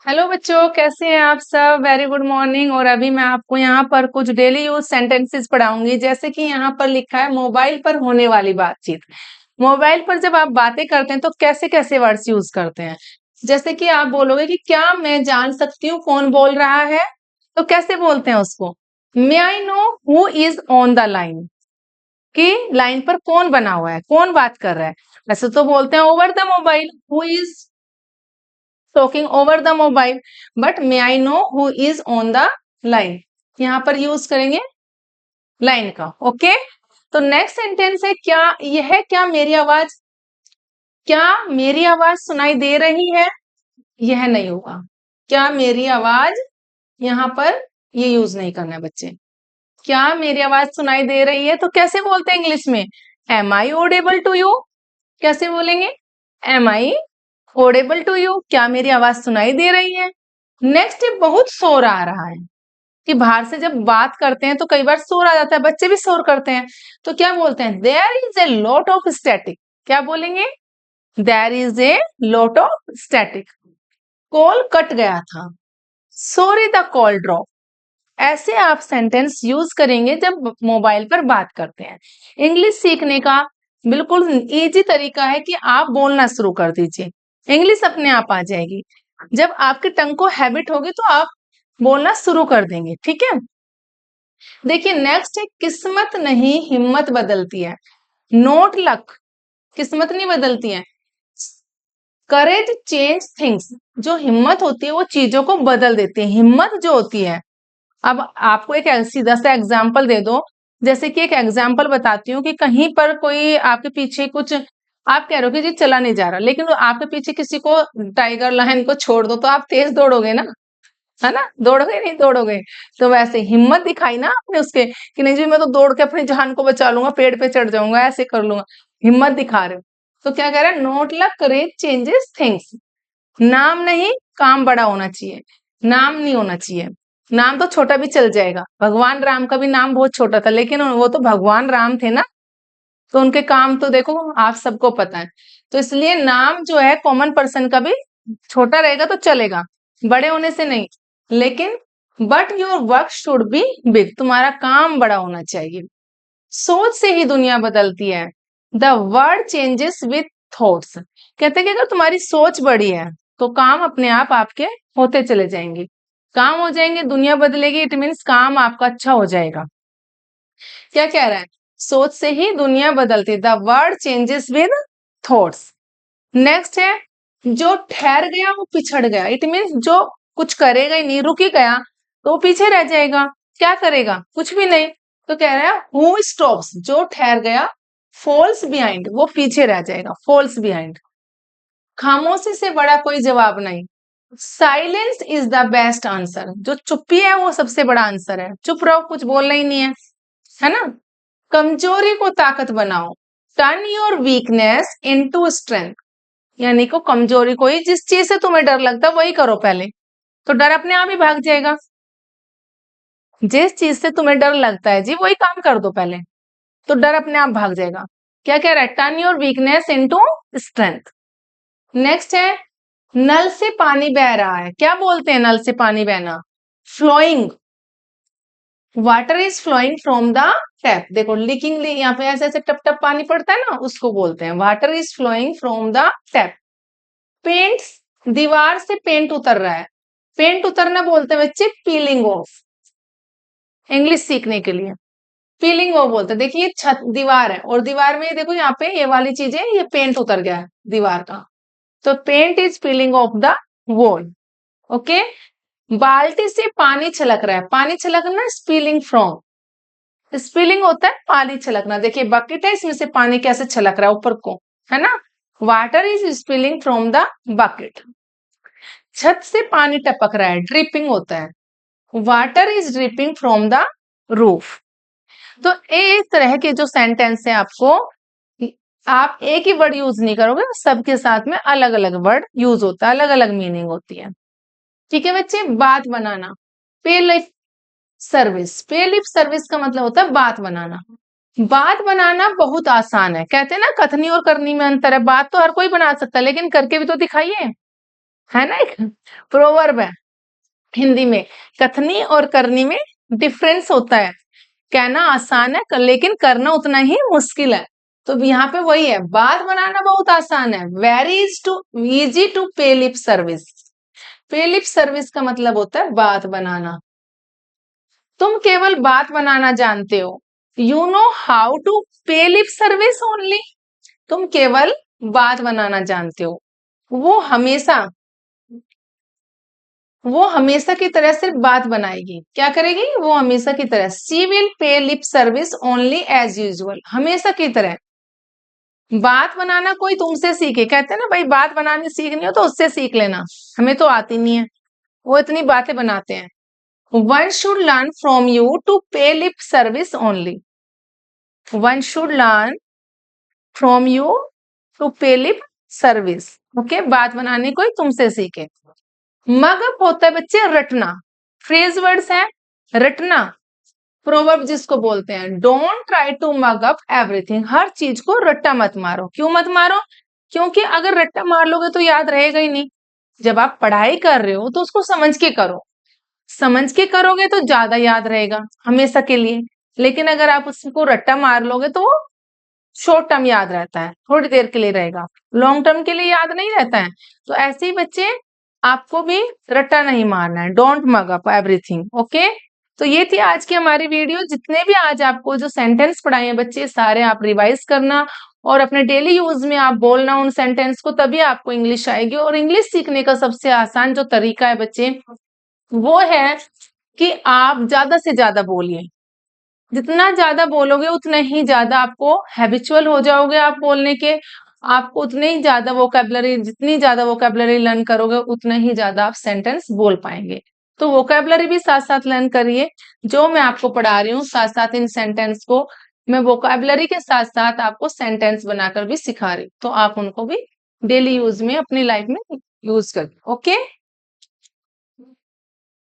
Hello बच्चों, कैसे हैं आप सब। Very good morning. और अभी मैं आपको यहाँ पर कुछ डेली यूज सेंटेंसेस पढ़ाऊंगी। जैसे कि यहाँ पर लिखा है मोबाइल पर होने वाली बातचीत। मोबाइल पर जब आप बातें करते हैं तो कैसे कैसे वर्ड्स यूज करते हैं। जैसे कि आप बोलोगे कि क्या मैं जान सकती हूँ कौन बोल रहा है, तो कैसे बोलते हैं उसको। May I know who is on the line, कि लाइन पर कौन बना हुआ है, कौन बात कर रहा है। वैसे तो बोलते हैं over the mobile, who is talking over the mobile, but may I know who is on the line. यहाँ पर यूज करेंगे लाइन का। ओके, तो नेक्स्ट सेंटेंस है क्या यह क्या मेरी आवाज, क्या मेरी आवाज सुनाई दे रही है। यह नहीं होगा, क्या मेरी आवाज। यहाँ पर ये यूज नहीं करना है बच्चे। क्या मेरी आवाज सुनाई दे रही है तो कैसे बोलते हैं इंग्लिश में। Am I audible to you. कैसे बोलेंगे, am I audible to you, क्या मेरी आवाज सुनाई दे रही है। नेक्स्ट है बहुत शोर आ रहा है, कि बाहर से जब बात करते हैं तो कई बार शोर आ जाता है, बच्चे भी शोर करते हैं। तो क्या बोलते हैं, there is a lot of static. क्या बोलेंगे, there is a lot of static. Call cut गया था, सॉरी द कॉल ड्रॉप। ऐसे आप सेंटेंस यूज करेंगे जब मोबाइल पर बात करते हैं। इंग्लिश सीखने का बिल्कुल इजी तरीका है कि आप बोलना शुरू कर दीजिए, इंग्लिश अपने आप आ जाएगी। जब आपके टंग को हैबिट होगी तो आप बोलना शुरू कर देंगे। ठीक है, देखिए नेक्स्ट है किस्मत नहीं हिम्मत बदलती है। नोट लक, किस्मत नहीं बदलती है। करेज चेंज थिंग्स, जो हिम्मत होती है वो चीजों को बदल देती है। हिम्मत जो होती है, अब आपको एक सीधा सा एग्जाम्पल दे दो। जैसे कि एक एग्जाम्पल बताती हूँ कि कहीं पर कोई आपके पीछे कुछ, आप कह रहे हो कि जी चला नहीं जा रहा, लेकिन आपके पीछे किसी को टाइगर लायन को छोड़ दो तो आप तेज दौड़ोगे ना, है ना, दौड़ोगे नहीं दौड़ोगे। तो वैसे हिम्मत दिखाई ना आपने उसके, कि नहीं जी मैं तो दौड़ के अपनी जान को बचा लूंगा, पेड़ पे चढ़ जाऊंगा, ऐसे कर लूंगा। हिम्मत दिखा रहे हो। तो क्या कह रहा है, नोट लक करेज चेंजेस थिंग्स। नाम नहीं, काम बड़ा होना चाहिए। नाम नहीं होना चाहिए, नाम तो छोटा भी चल जाएगा। भगवान राम का भी नाम बहुत छोटा था, लेकिन वो तो भगवान राम थे ना, तो उनके काम तो देखो आप सबको पता है। तो इसलिए नाम जो है कॉमन पर्सन का भी छोटा रहेगा तो चलेगा, बड़े होने से नहीं। लेकिन but your work should be big, तुम्हारा काम बड़ा होना चाहिए। सोच से ही दुनिया बदलती है। The world changes with thoughts. कहते हैं कि अगर तुम्हारी सोच बड़ी है तो काम अपने आप आपके होते चले जाएंगे, काम हो जाएंगे, दुनिया बदलेगी। इट मीन्स काम आपका अच्छा हो जाएगा। क्या कह रहा है, सोच से ही दुनिया बदलती, the world changes with thoughts. Next है जो ठहर गया वो पिछड़ गया। इट मीन्स जो कुछ करेगा ही नहीं, रुक ही गया तो वो पीछे रह जाएगा। क्या करेगा, कुछ भी नहीं। तो कह रहा है हु स्टॉप्स, जो ठहर गया, फॉल्स बिहाइंड, वो पीछे रह जाएगा, फॉल्स बिहाइंड। खामोशी से बड़ा कोई जवाब नहीं। Silence is the best answer, जो चुप्पी है वो सबसे बड़ा आंसर है। चुप रहो, कुछ बोलना ही नहीं है ना। कमजोरी को ताकत बनाओ, turn your weakness into strength. यानी को कमजोरी को ही, जिस चीज से तुम्हें डर लगता है वही करो पहले, तो डर अपने आप ही भाग जाएगा। जिस चीज से तुम्हें डर लगता है जी वही काम कर दो पहले, तो डर अपने आप भाग जाएगा। क्या कह रहा है, turn your weakness into strength. Next है नल से पानी बह रहा है। क्या बोलते हैं नल से पानी बहना, flowing. Water is flowing from the tap. देखो लीकिंग, यहाँ पे ऐसे ऐसे टप टप पानी पड़ता है ना, उसको बोलते हैं water is flowing from the tap. Paint, दीवार से पेंट उतर रहा है। पेंट उतरना बोलते हैं बच्चे पीलिंग ऑफ, इंग्लिश सीखने के लिए पीलिंग ऑफ बोलते हैं। देखिए छत दीवार है और दीवार में ये देखो यहाँ पे ये वाली चीज है, ये पेंट उतर गया है दीवार का, तो paint is peeling off the wall. Okay, बाल्टी से पानी छलक रहा है। पानी छलकना स्पिलिंग फ्रॉम, स्पिलिंग होता है पानी छलकना। देखिए बकेट है, इसमें से पानी कैसे छलक रहा है ऊपर को, है ना। Water is spilling from the bucket. छत से पानी टपक रहा है, ड्रिपिंग होता है। Water is dripping from the roof. तो इस तरह के जो सेंटेंस है, आपको आप एक ही वर्ड यूज नहीं करोगे, सबके साथ में अलग अलग वर्ड यूज होता है, अलग अलग मीनिंग होती है। ठीक है बच्चे, बात बनाना, पे लिप सर्विस। पे लिप सर्विस का मतलब होता है बात बनाना। बात बनाना बहुत आसान है, कहते हैं ना कथनी और करनी में अंतर है। बात तो हर कोई बना सकता है, लेकिन करके भी तो दिखाइए। है ना, एक प्रोवर्ब है हिंदी में, कथनी और करनी में डिफरेंस होता है। कहना आसान है लेकिन करना उतना ही मुश्किल है। तो यहाँ पे वही है, बात बनाना बहुत आसान है, very easy to pay lip service. पे लिप सर्विस का मतलब होता है बात बनाना। तुम केवल बात बनाना जानते हो, you know how to pay lip service only. तुम केवल बात बनाना जानते हो, वो हमेशा वो हमेशा की तरह सिर्फ बात बनाएगी। क्या करेगी? वो हमेशा की तरह, she will pay lip service only as usual. हमेशा की तरह बात बनाना कोई तुमसे सीखे, कहते हैं ना भाई बात बनानी सीखनी हो तो उससे सीख लेना, हमें तो आती नहीं है, वो इतनी बातें बनाते हैं। One should learn from you to pay lip service only. One should learn from you to pay lip service. Okay, बात बनाने कोई तुमसे सीखे। मग अप होता है बच्चे रटना, फ्रेज वर्ड्स है रटना, प्रोवर्ब जिसको बोलते हैं। Don't try to mug up everything, हर चीज को रट्टा मत मारो। क्यों मत मारो? क्योंकि अगर रट्टा मार लोगे तो याद रहेगा ही नहीं। जब आप पढ़ाई कर रहे हो तो उसको समझ के करो, समझ के करोगे तो ज्यादा याद रहेगा हमेशा के लिए। लेकिन अगर आप उसको रट्टा मार लोगे तो वो शॉर्ट टर्म याद रहता है, थोड़ी देर के लिए रहेगा, लॉन्ग टर्म के लिए याद नहीं रहता है। तो ऐसे ही बच्चे आपको भी रट्टा नहीं मारना है, don't mug up everything. Okay, तो ये थी आज की हमारी वीडियो। जितने भी आज आपको जो सेंटेंस पढ़ाए हैं बच्चे, सारे आप रिवाइज करना और अपने डेली यूज में आप बोलना उन सेंटेंस को, तभी आपको इंग्लिश आएगी। और इंग्लिश सीखने का सबसे आसान जो तरीका है बच्चे, वो है कि आप ज्यादा से ज्यादा बोलिए। जितना ज्यादा बोलोगे उतना ही ज्यादा आपको हैबिचुअल हो जाओगे आप बोलने के। आपको उतने ही ज्यादा वोकैबुलरी, जितनी ज्यादा वोकैबुलरी लर्न करोगे उतना ही ज्यादा आप सेंटेंस बोल पाएंगे। तो वोकैबुलरी भी साथ साथ लर्न करिए। जो मैं आपको पढ़ा रही हूँ साथ साथ इन सेंटेंस को मैं वोकैबुलरी के साथ साथ आपको सेंटेंस बनाकर भी सिखा रही हूँ, तो आप उनको भी डेली यूज में अपनी लाइफ में यूज करिए। ओके।